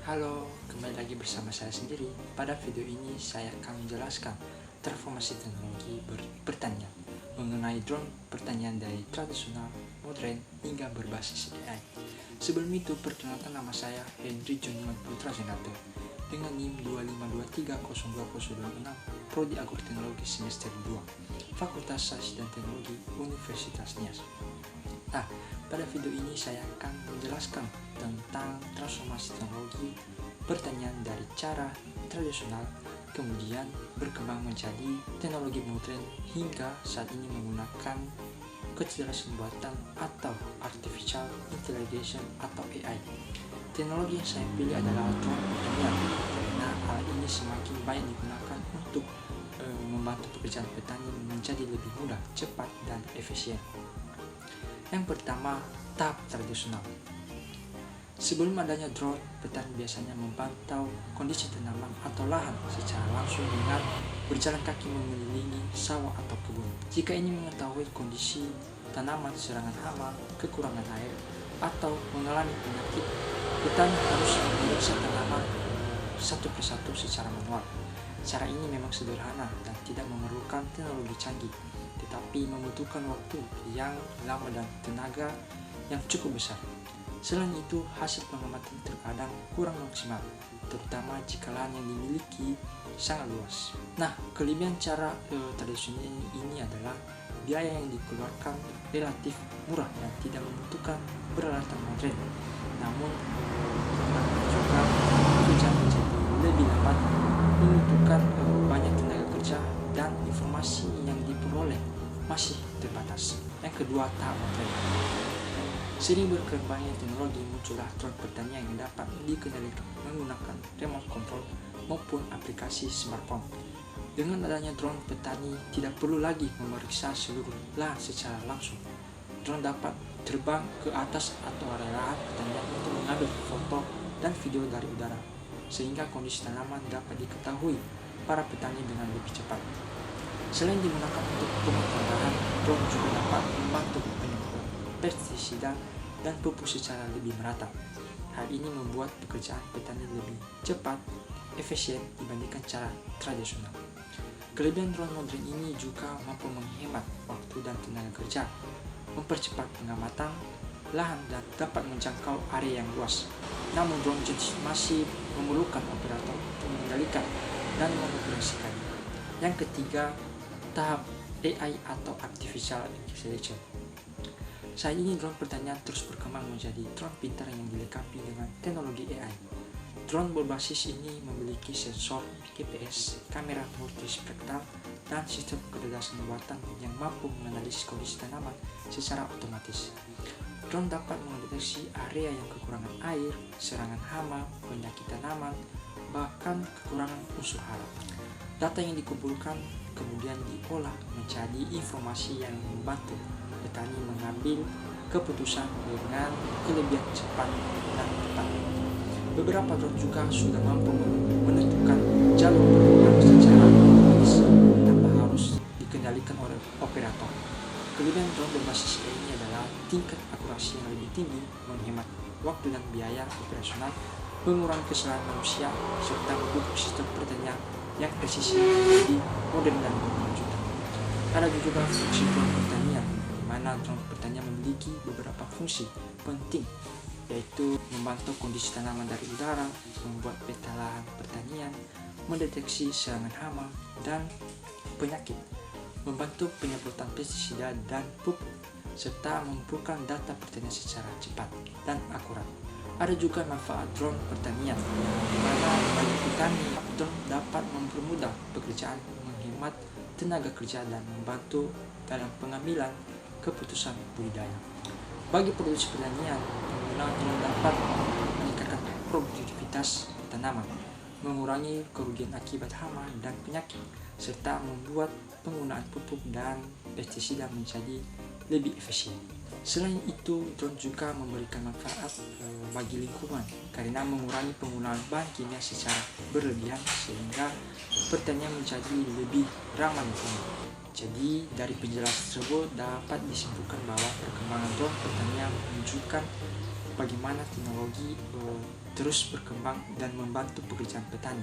Halo, kembali lagi bersama saya sendiri. Pada video ini saya akan menjelaskan transformasi teknologi pertanian mengenai drone pertanian dari tradisional, modern, hingga berbasis AI. Sebelum itu, perkenalkan nama saya Henry Juniman Putra Senato dengan NIM 252302026, Prodi Agroteknologi semester 2, Fakultas Sains dan Teknologi Universitas Nias. Nah, pada video ini saya akan menjelaskan tentang transformasi teknologi pertanian dari cara tradisional kemudian berkembang menjadi teknologi modern hingga saat ini menggunakan kecerdasan buatan atau artificial intelligence atau AI. Teknologi yang saya pilih adalah drone pertanian karena hal ini semakin banyak digunakan untuk membantu pekerjaan petani menjadi lebih mudah, cepat, dan efisien. Yang pertama, tahap tradisional. Sebelum adanya drone, petani biasanya memantau kondisi tanaman atau lahan secara langsung dengan berjalan kaki mengelilingi sawah atau kebun. Jika ingin mengetahui kondisi tanaman, serangan hama, kekurangan air, atau mengalami penyakit, petani harus memeriksa tanaman satu persatu secara manual. Cara ini memang sederhana dan tidak memerlukan teknologi canggih, tetapi membutuhkan waktu yang lama dan tenaga yang cukup besar. Selain itu, hasil pengamatan terkadang kurang maksimal, terutama jika lahan yang dimiliki sangat luas. Nah, kelebihan cara tradisional ini adalah biaya yang dikeluarkan relatif murah dan tidak membutuhkan peralatan modern. Namun, juga pekerjaan menjadi lebih lambat, membutuhkan banyak tenaga kerja dan informasi yang diperoleh masih terbatas. Yang kedua, tahap modern. Sering berkembangnya teknologi, muncullah drone pertanian yang dapat dikendalikan menggunakan remote control maupun aplikasi smartphone. Dengan adanya drone, petani tidak perlu lagi memeriksa seluruh lahan secara langsung. Drone dapat terbang ke atas atau area lahan pertanian untuk mengambil foto dan video dari udara, sehingga kondisi tanaman dapat diketahui para petani dengan lebih cepat. Selain digunakan untuk pemantauan, drone juga dapat membantu penyemprotan pestisida dan pupuk secara lebih merata. Hal ini membuat pekerjaan petani lebih cepat, efisien dibandingkan cara tradisional. Kelebihan drone modern ini juga mampu menghemat waktu dan tenaga kerja, mempercepat pengamatan lahan dan dapat menjangkau area yang luas. Namun drone jenis masih memerlukan operator untuk mengendalikan dan mengoperasikannya. Yang ketiga, tahap AI atau Artificial Intelligence. Saat ini drone pertanian terus berkembang menjadi drone pintar yang dilengkapi dengan teknologi AI. Drone berbasis ini memiliki sensor, GPS, kamera multispektral, dan sistem kecerdasan buatan yang mampu menganalisis kondisi tanaman secara otomatis. Drone dapat mendeteksi area yang kekurangan air, serangan hama, penyakit tanaman, bahkan kekurangan unsur hara. Data yang dikumpulkan kemudian diolah menjadi informasi yang membantu petani mengambil keputusan dengan kelebihan cepat dan tepat. Beberapa drone juga sudah mampu menentukan jalur penerbangan secara otomatis tanpa harus dikendalikan oleh operator. Kelebihan drone berbasis AI ini adalah tingkat akurasi yang lebih tinggi, menghemat waktu dan biaya operasional, mengurangi kesalahan manusia, serta mendukung sistem pertanian yang presisi menjadi modern dan berkelanjutan. Ada juga fungsi drone pertanian, di mana drone pertanian memiliki beberapa fungsi penting, yaitu memantau kondisi tanaman dari udara, membuat peta lahan pertanian, mendeteksi serangan hama dan penyakit, membantu penyemprotan pestisida dan pupuk, serta mengumpulkan data pertanian secara cepat dan akurat. Ada juga manfaat drone pertanian, di mana bagi petani, drone dapat mempermudah pekerjaan, menghemat tenaga kerja, dan membantu dalam pengambilan keputusan budidaya. Bagi produksi pertanian, penggunaan drone dapat meningkatkan produktivitas tanaman, mengurangi kerugian akibat hama dan penyakit, serta membuat penggunaan pupuk dan pestisida menjadi lebih efisien. Selain itu, drone juga memberikan manfaat bagi lingkungan karena mengurangi penggunaan bahan kimia secara berlebihan sehingga pertanian menjadi lebih ramah lingkungan. Jadi, dari penjelasan tersebut dapat disimpulkan bahwa perkembangan drone pertanian menunjukkan bagaimana teknologi terus berkembang dan membantu pekerjaan petani.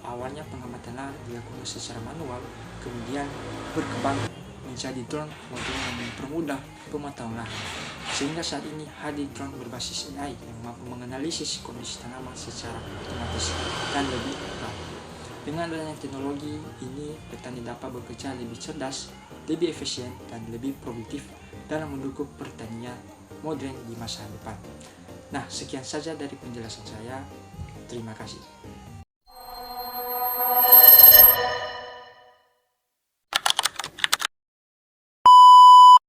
Awalnya pengamatan lahan dilakukan secara manual, kemudian berkembang menjadi drone modern yang mempermudah pemantauan lahan. Sehingga saat ini hadir drone berbasis AI yang mampu menganalisis kondisi tanaman secara otomatis dan lebih akurat. Dengan adanya teknologi ini, petani dapat bekerja lebih cerdas, lebih efisien, dan lebih produktif dalam mendukung pertanian modern di masa depan. Nah, sekian saja dari penjelasan saya. Terima kasih.